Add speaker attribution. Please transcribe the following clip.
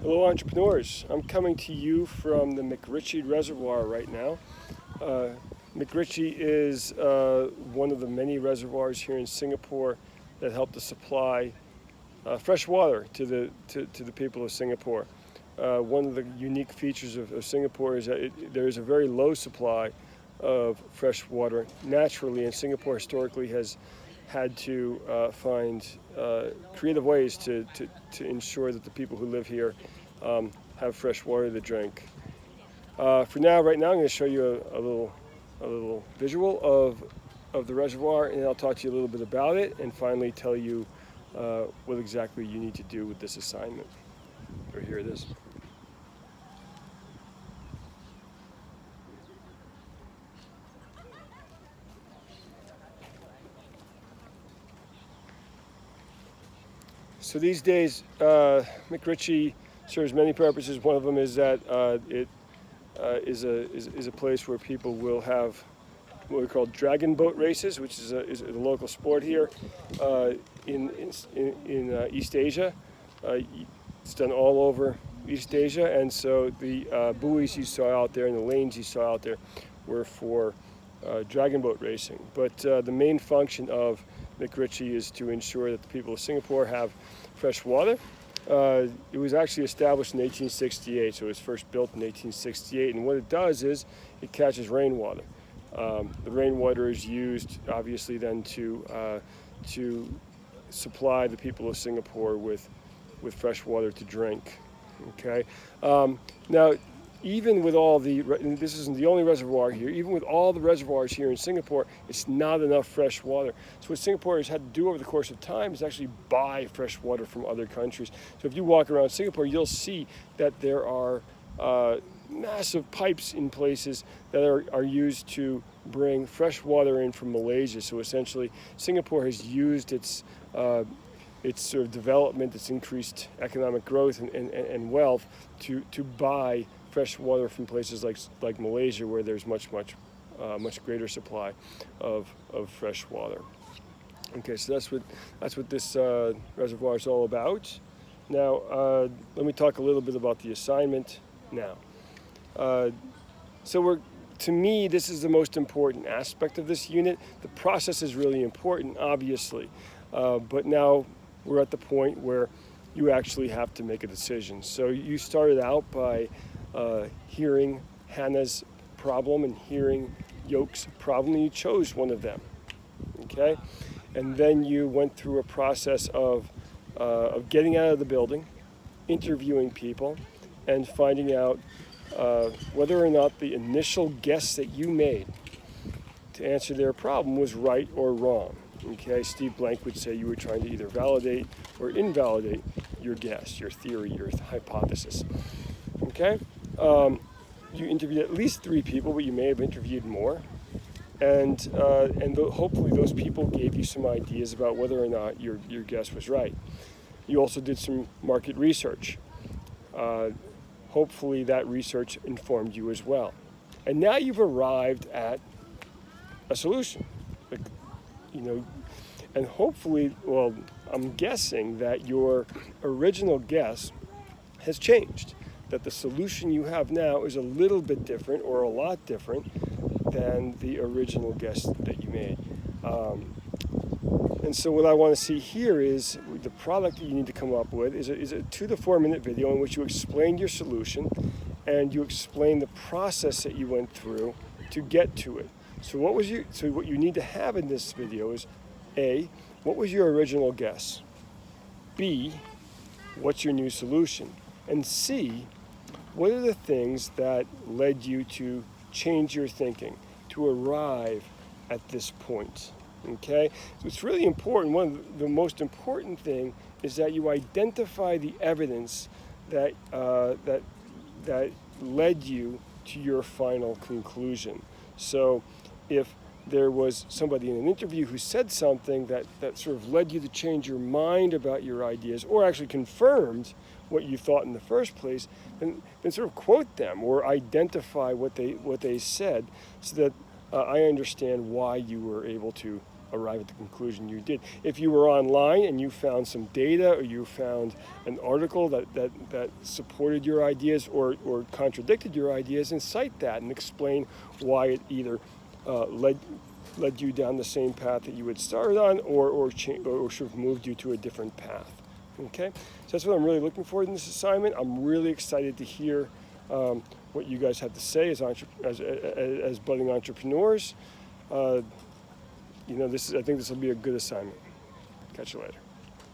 Speaker 1: Hello entrepreneurs, I'm coming to you from the McRitchie Reservoir right now. McRitchie is one of the many reservoirs here in Singapore that help to supply fresh water to the people of Singapore. One of the unique features of Singapore is that there is a very low supply of fresh water naturally, and Singapore historically has had to find creative ways to ensure that the people who live here have fresh water to drink. Right now, I'm going to show you a little visual of the reservoir, and I'll talk to you a little bit about it, and finally tell you what exactly you need to do with this assignment. So here it is. So these days, McRitchie serves many purposes. One of them is that it is a place where people will have what we call dragon boat races, which is a local sport here in East Asia. It's done all over East Asia, and so the buoys you saw out there and the lanes you saw out there were for dragon boat racing. But the main function of McRitchie is to ensure that the people of Singapore have fresh water. It was actually established in 1868, so it was first built in 1868, and what it does is it catches rainwater. The rainwater is used, obviously, then to supply the people of Singapore with fresh water to drink. Okay. Now, even with all this isn't the only reservoir here, even with all the reservoirs here in Singapore, it's not enough fresh water. So what Singapore has had to do over the course of time is actually buy fresh water from other countries. So if you walk around Singapore, you'll see that there are massive pipes in places that are used to bring fresh water in from Malaysia. So essentially, Singapore has used its sort of development, its increased economic growth and wealth to buy fresh water from places like Malaysia, where there's much greater supply of fresh water. Okay, so that's what this reservoir is all about. Now, let me talk a little bit about the assignment now. To me, this is the most important aspect of this unit. The process is really important, obviously, but now we're at the point where you actually have to make a decision. So you started out by hearing Hannah's problem and hearing Yoke's problem, and you chose one of them, okay? And then you went through a process of getting out of the building, interviewing people, and finding out whether or not the initial guess that you made to answer their problem was right or wrong. Okay, Steve Blank would say you were trying to either validate or invalidate your guess, your theory, your hypothesis. Okay, you interviewed at least 3 people, but you may have interviewed more, and hopefully those people gave you some ideas about whether or not your guess was right. You also did some market research. Hopefully that research informed you as well, and now you've arrived at a solution. And hopefully, well, I'm guessing that your original guess has changed, that the solution you have now is a little bit different or a lot different than the original guess that you made. And so what I want to see here is the product that you need to come up with is a 2 to 4 minute video in which you explain your solution and you explain the process that you went through to get to it. So what you need to have in this video is A, what was your original guess? B, what's your new solution? And C, what are the things that led you to change your thinking, to arrive at this point? Okay? So it's really important. One of the most important thing is that you identify the evidence that led you to your final conclusion. So if there was somebody in an interview who said something that sort of led you to change your mind about your ideas, or actually confirmed what you thought in the first place, then sort of quote them or identify what they said, so that I understand why you were able to arrive at the conclusion you did. If you were online and you found some data, or you found an article that supported your ideas or contradicted your ideas, and cite that and explain why it either led you down the same path that you had started on, or sort of moved you to a different path. Okay, so that's what I'm really looking for in this assignment. I'm really excited to hear what you guys have to say as budding entrepreneurs. I think this will be a good assignment. Catch you later.